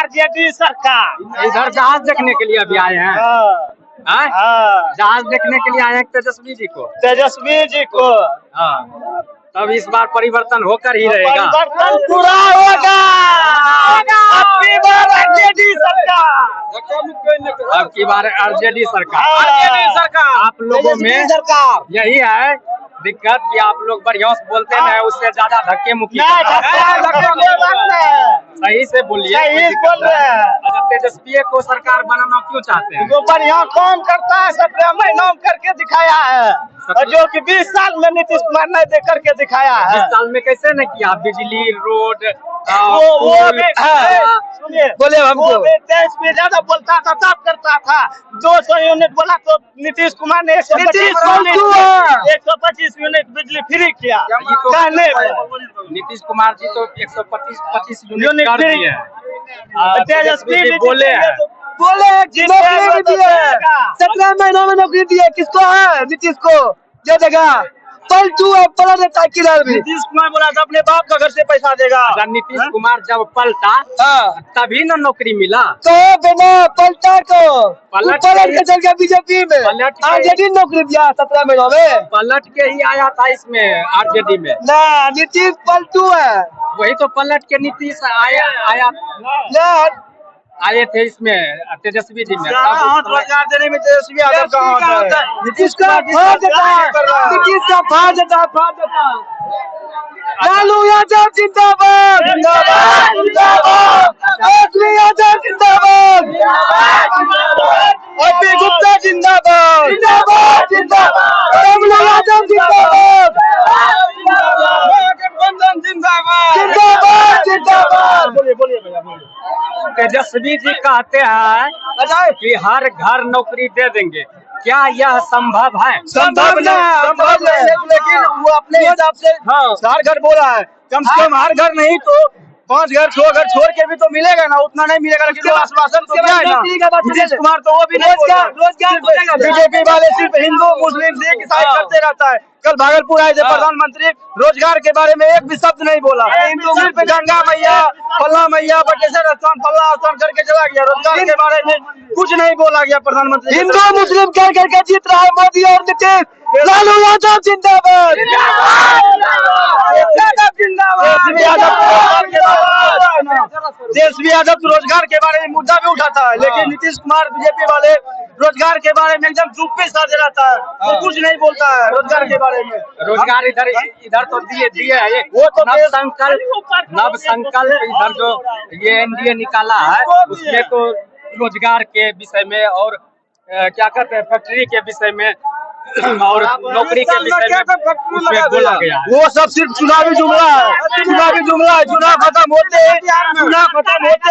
RJD सरकार। इधर जहाज देखने के लिए अभी आए हैं। जहाज देखने के लिए आए हैं तेजस्वी जी को। तेजस्वी जी को तब इस बार परिवर्तन होकर ही रहेगा। परिवर्तन पूरा होगा। अबकी बार आरजेडी सरकार। अब की बार आरजेडी सरकार। आप लोगों में यही है दिक्कत कि आप लोग बढ़िया से बोलते हैं, उससे ज्यादा धक्के मुक्की सही से बोलिए। सही बोल रहे हैं। अच्छा, तेजस्वी को सरकार बनाना क्यों चाहते हैं? जो बढ़िया काम करता है 17 महीनों में करके दिखाया है, और जो कि 20 साल में नीतीश कुमार ने दे करके दिखाया है। 20 साल में कैसे न किया? बिजली, रोड, वो भी सुनिए, बोले हमको तेजस्वी ज्यादा बोलता था तब करता था। 200 यूनिट बोला तो नीतीश कुमार ने 125 यूनिट बिजली फ्री किया। नीतीश कुमार जी तो 125 यूनिट कर दिए हैं। तेजस्वी बोले हैं 17 महीनों में नौकरी दी है। किसको है? नीतीश को दे देगा। पलटू है, पलट देता है किधर भी। नीतीश कुमार बोला था अपने बाप का घर से पैसा देगा। नीतीश कुमार जब पलटा तभी ना नौकरी मिला। तो बिना पलटा को पलट के चल गया बीजेपी में। आरजेडी नौकरी दिया 17 महीनों में। पलट के ही आया था इसमें आरजेडी में ना, नीतीश पलटू है। वही तो पलट के नीतीश आया आए थे इसमें तेजस्वी जी में। रोजगार देने में तेजस्वी यादव का हाथ है। नीतीश का फाड़ देता है। नीतीश का फाड़ देता है। लालू यादव जिंदाबाद। तेजस्वी यादव जिंदाबाद। अभी गुप्ता जिंदाबाद। लालू यादव जिंदाबाद। गठबंधन जिंदाबाद। बोलिए भैया बोलिए। तेजस्वी जी कहते हैं कि हर घर नौकरी दे देंगे। क्या यह संभव है? संभव नहीं, लेकिन वो अपने हिसाब से हर घर बोला है। कम से कम हर घर नहीं तो 5 घर 6 घर छोड़ के भी तो मिलेगा ना। उतना नहीं मिलेगा, लेकिन आश्वासन तो दिया है ना नीतीश कुमार, तो वो भी नहीं बोला। बीजेपी वाले सिर्फ हिंदू मुस्लिम सिख ईसाई करते रहता है। कल भागलपुर आए थे प्रधानमंत्री, रोजगार के बारे में एक भी शब्द नहीं बोला। सिर्फ गंगा मैया, फल्ला मैया, बटेश्वर स्थान, फल्ला स्थान करके चला गया। रोजगार के बारे में कुछ नहीं बोला गया प्रधानमंत्री। हिंदू मुस्लिम कह करके जीत रहा है मोदी और नीतीश। लालू यादव जिंदाबाद। तेजस्वी यादव रोजगार के बारे में मुद्दा भी उठाता है, लेकिन नीतीश कुमार बीजेपी वाले रोजगार के बारे में एकदम चुप्पी साधे रहता है। वो कुछ नहीं बोलता है रोजगार के बारे में। रोजगार इधर तो दिए है। वो तो नव संकल्प इधर जो ये एनडीए निकाला है उसमें तो रोजगार के विषय में और क्या कहते हैं फैक्ट्री के विषय में और नौकरी के विषय में उसमें बोला गया है। वो सब सिर्फ चुनावी जुमला है। चुनाव खत्म होते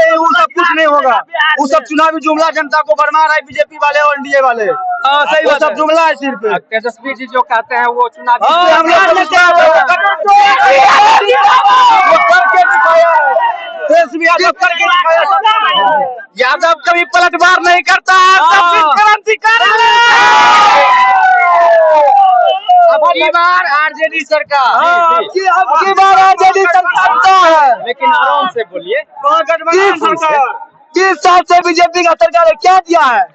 ही वो सब कुछ नहीं होगा। वो सब चुनावी जुमला जनता को भरमा रहा है बीजेपी वाले और एनडीए वाले। सही, वो सब जुमला है सिर्फ। तेजस्वी जी जो कहते हैं वो चुनावी तेजस्वी यादव करके दिखाया। यादव कभी पलटवार नहीं करता है, क्रांतिकारी। अब की बार आरजेडी सरकार। अब की बार आरजेडी सरकार है। लेकिन आराम से बोलिए। 30 साल से बीजेपी का सरकार है। क्या दिया है?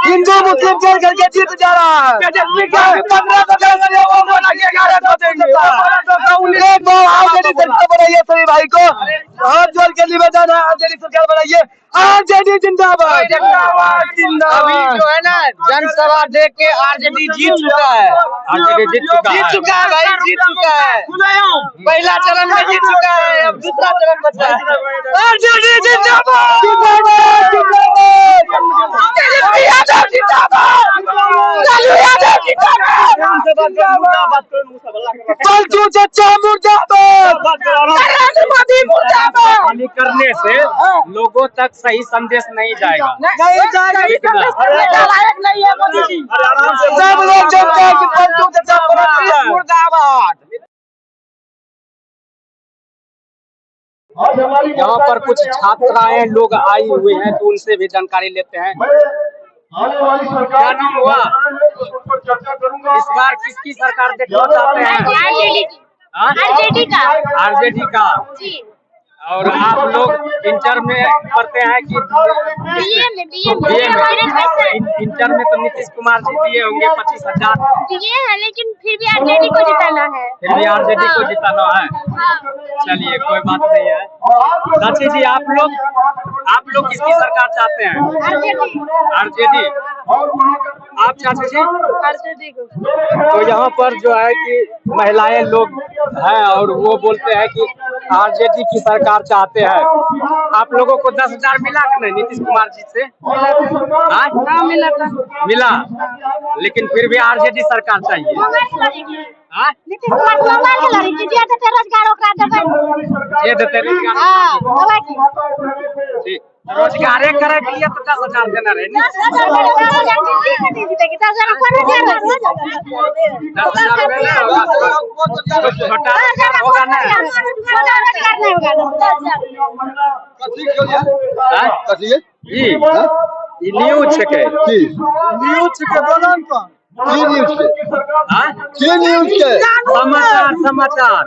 हिंदू मुस्लिम चल करके जीत जा रहा है। आरजेडी सरकार बनाइए सभी भाई को हाथ जोड़ के निवेदन है। आरजेडी सरकार बनाइए। आरजेडी जिंदाबाद। अभी जो है ना जनसभा दे के आरजेडी जीत चुका है। आरजेडी जीत चुका है भाई, जीत चुका है। पहला चरण में जीत चुका है, अब दूसरा चरण बचा है। आरजेडी जिंदाबाद। तेजस्वी यादव जिंदाबाद। लालू यादव जिंदाबाद। पलटू चचा मुर्दाबाद। नरेंद्र मोदी मुर्दाबाद। खाली करने से लोगों तक सही संदेश नहीं जाएगा। सब लोग जानते हैं कि पलटू चचा मुर्दाबाद। यहाँ पर कुछ छात्राएं लोग आई हुई हैं तो उनसे भी जानकारी लेते हैं। क्या नाम हुआ? इस बार किसकी सरकार देखना चाहते हैं? आरजेडी का। आरजेडी का। और आप लोग इंटर में पढ़ते हैं कि बीए में? इंटर में तो नीतीश कुमार जी दिए होंगे 25,000 दिए हैं, लेकिन फिर भी आरजेडी को जिताना है। फिर भी आरजेडी को जिताना है। चलिए कोई बात नहीं है। चाची जी आप लोग किसकी सरकार चाहते हैं? आरजेडी। आप चाची जी? आरजेडी को। तो यहाँ पर जो है कि महिलाएं लोग हैं और वो बोलते हैं कि आरजेडी की सरकार चाहते हैं। आप लोगों को 10,000 मिला कि नहीं नीतीश कुमार जी से? हाँ मिला था। मिला, लेकिन फिर भी आरजेडी सरकार चाहिए। नीतीश कुमार मोबाइल के लड़ी दिया देते रोजगार ओकरा देबै। ये देते रोजगार। हाँ दवाई की। ठीक, रोजगारे करे के लिए तो 10,000 देना रहे। 10,000 छोटा होगा ना। ई न्यूज छके। न्यूज के बोलन कौन? की न्यूज के? की न्यूज के? समाचार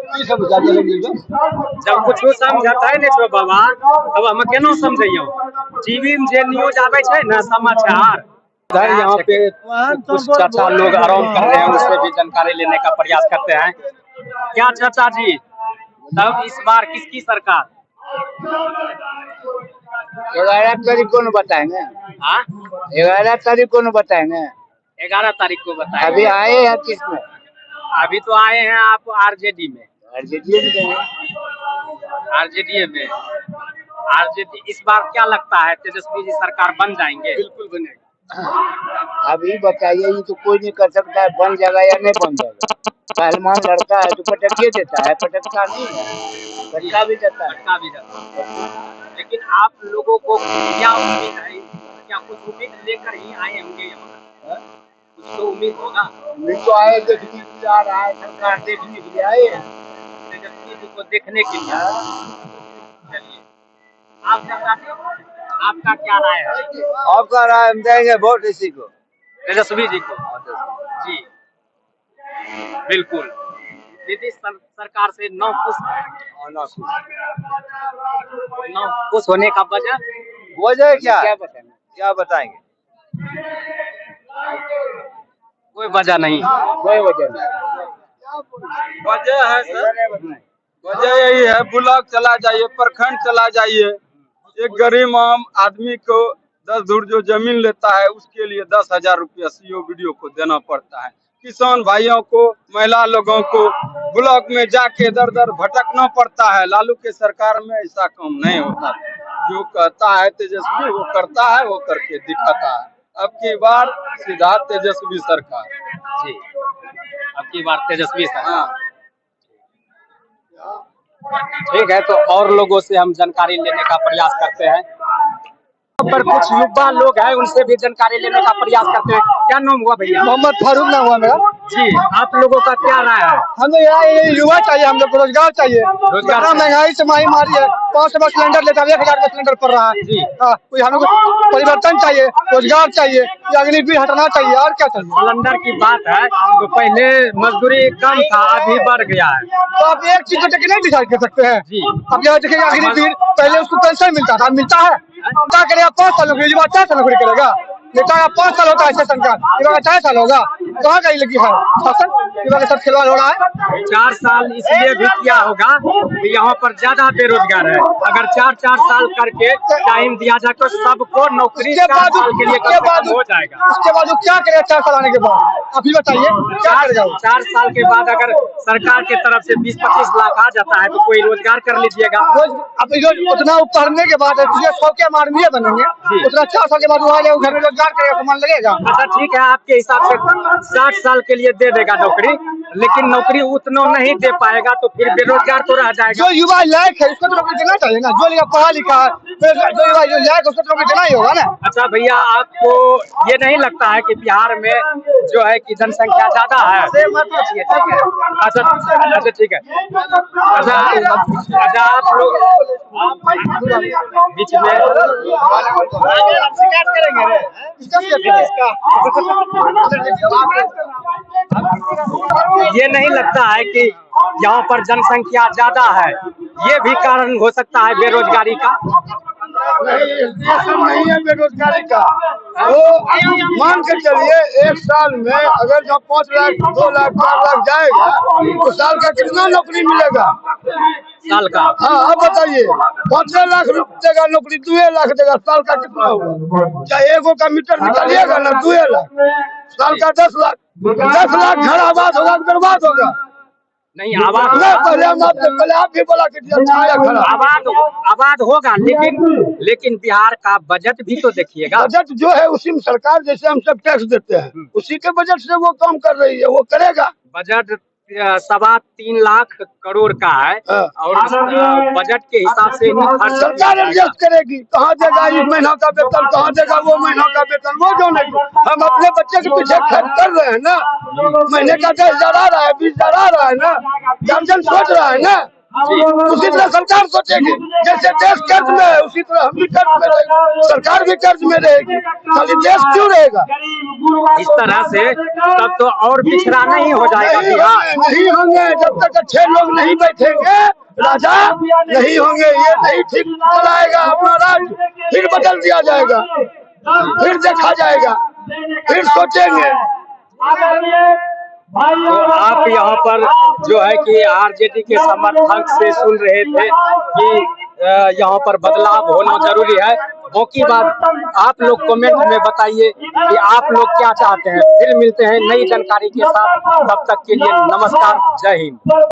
की समाचार देंगे? जब कुछ समझता है नहीं बाबा तब हम केना समझियो? टीवी में जे न्यूज आवे छै ना समाचार, यहाँ पे कुछ चाचा लोग आराम कर रहे हैं, उससे भी जानकारी लेने का प्रयास करते हैं। क्या चाचा जी, तब इस बार किसकी सरकार? 11 तारीख को बताएंगे। 11 तारीख को बताएंगे। 11 तारीख को बताएंगे। अभी आए हैं किसमें? अभी तो आए हैं आप आरजेडी में। आरजेडी में गए। आरजेडी में। आरजेडी इस बार क्या लगता है तेजस्वी जी सरकार बन जाएंगे? बिल्कुल बनेगा। अभी बताइए, ये तो कोई नहीं कर सकता है बन जाएगा या नहीं बन जाएगा। पहलवान लड़का है तो पटक देता है, पटकता नहीं है, पटका भी जाता है। पटका भी जाता है। लेकिन आप लोगों को क्या उम्मीद है? क्या कुछ उम्मीद लेकर ही आए होंगे यहाँ? कुछ तो उम्मीद होगा। उम्मीद तो आए, देखने के लिए आ रहा है, सरकार देखने के लिए आए हैं, तेजस्वी जी को देखने के लिए। चलिए आपका क्या राय है? आपका राय हम देंगे वोट इसी को, तेजस्वी जी को। जी बिल्कुल। नीतीश सरकार से नौ खुश होने का वजह क्या बताएंगे? कोई वजह नहीं। कोई वजह नहीं। वजह है सर, वजह यही है, ब्लॉक चला जाइए, प्रखंड चला जाइए, एक गरीब आम आदमी को 10 धूर जो जमीन लेता है उसके लिए 10,000 रुपया सीओ वीडियो को देना पड़ता है। किसान भाइयों को, महिला लोगों को ब्लॉक में जाके दर दर भटकना पड़ता है। लालू के सरकार में ऐसा काम नहीं होता। जो कहता है तेजस्वी वो करता है, वो करके दिखाता है। अब की बार सीधा तेजस्वी सरकार। जी अब की बार तेजस्वी सरकार। ठीक है, तो और लोगों से हम जानकारी लेने का प्रयास करते हैं। पर कुछ युवा लोग हैं, उनसे भी जानकारी लेने का प्रयास करते हैं। क्या नाम हुआ भैया? मोहम्मद फारूक नाम हुआ मेरा। जी आप लोगों का क्या राय है? हमें यहाँ युवा चाहिए, हम लोग को रोजगार चाहिए। रोजगार महंगाई से माही मारी है, 500 का सिलेंडर लेता है, 1,000 का सिलेंडर पड़ रहा है। जी कोई हम लोग को परिवर्तन चाहिए, रोजगार चाहिए, अग्निवीर हटाना चाहिए, और क्या चाहिए? सिलेंडर की बात है तो पहले मजदूरी कम था, अभी बढ़ गया है। तो आप एक चीज को नहीं डिसाइड कर सकते हैं। जी अब यहाँ देखिए, अग्निवीर पहले उसको पेंशन मिलता था, मिलता है? क्या करेगा? 5 साल नौकरी, 4 साल नौकरी करेगा। नेता का 5 साल होता है सेशन का, 4 साल होगा। कहाँ कहीं लगी है शासन? के साथ खिलवाड़ हो रहा है। 4 साल इसलिए भी किया होगा कि यहाँ पर ज्यादा बेरोजगार है। अगर 4 साल करके टाइम दिया जाए तो सबको नौकरी 4 साल के लिए हो जाएगा। उसके बाद वो क्या करेगा 4 साल आने के बाद? आप ही बताइए, क्या करेगा? 4 साल के बाद अगर सरकार की तरफ से 20-25 लाख आ जाता है तो कोई रोजगार कर लीजिएगा। अब उतना पढ़ने के बाद 100 के मानवीय बनेंगे, उतना 4 साल के बाद वो घर में रोजगार करेगा तो मन लगेगा। अच्छा ठीक है, आपके हिसाब से 60 साल के लिए दे देगा नौकरी, लेकिन नौकरी उतना नहीं दे पाएगा तो फिर बेरोजगार तो रह जाएगा। जो युवा लायक है उसको तो नौकरी देना चाहिए ना, जो पढ़ा लिखा है, जो युवा जो लायक है उसको तो नौकरी देना ही होगा ना। अच्छा भैया, आपको ये नहीं लगता है कि बिहार में जो है कि जनसंख्या ज्यादा है? अच्छा ठीक है। अच्छा आप लोग बीच में शिकायत करेंगे ये नहीं लगता है कि यहाँ पर जनसंख्या ज्यादा है, ये भी कारण हो सकता है बेरोजगारी का। नहीं, ये सब नहीं है बेरोजगारी का। वो मान के चलिए एक साल में अगर जो 5 लाख 2 लाख 4 लाख जाएगा तो साल का कितना नौकरी मिलेगा? साल का? हाँ, आप बताइए। 15 लाख देगा नौकरी, 2 लाख देगा, साल का कितना होगा? चाहे एगो का मीटर निकालिएगा ना 2 लाख, साल का 10 लाख। 10 लाख घर आबाद होगा, बर्बाद होगा। नहीं, आबाद पहले आप भी बोला कि आबाद होगा, लेकिन बिहार का बजट भी तो देखिएगा। बजट जो है उसी में सरकार, जैसे हम सब टैक्स देते हैं, उसी के बजट से वो काम कर रही है, वो करेगा। बजट 3.25 लाख करोड़ का है और बजट के हिसाब से सरकार एडजस्ट करेगी। कहाँ देगा इस महीना का वेतन, कहाँ देगा वो महीना का वेतन, वो जो नहीं। हम अपने बच्चे के पीछे खर्च कर रहे हैं ना, महीने का 10,000 आ रहा है, 20,000 आ रहा है ना, गार्जियन सोच रहा है ना, उसी तरह सरकार सोचेगी। जैसे देश कर्ज में है उसी तरह हम भी कर्ज में रहेंगे, सरकार भी कर्ज में रहेगी, खाली देश क्यों रहेगा? इस तरह से तब तो और पिछड़ा नहीं हो जाएगा बिहार। नहीं होंगे जब तक अच्छे लोग नहीं बैठेंगे, राजा नहीं होंगे। ये नहीं ठीक चलाएगा अपना राज्य, फिर बदल दिया जाएगा, फिर देखा जाएगा, फिर सोचेंगे। तो आप यहाँ पर जो है कि आरजेडी के समर्थक से सुन रहे थे कि यहाँ पर बदलाव होना जरूरी है। बाकी बात आप लोग कमेंट में बताइए कि आप लोग क्या चाहते हैं। फिर मिलते हैं नई जानकारी के साथ, तब तक के लिए नमस्कार, जय हिंद।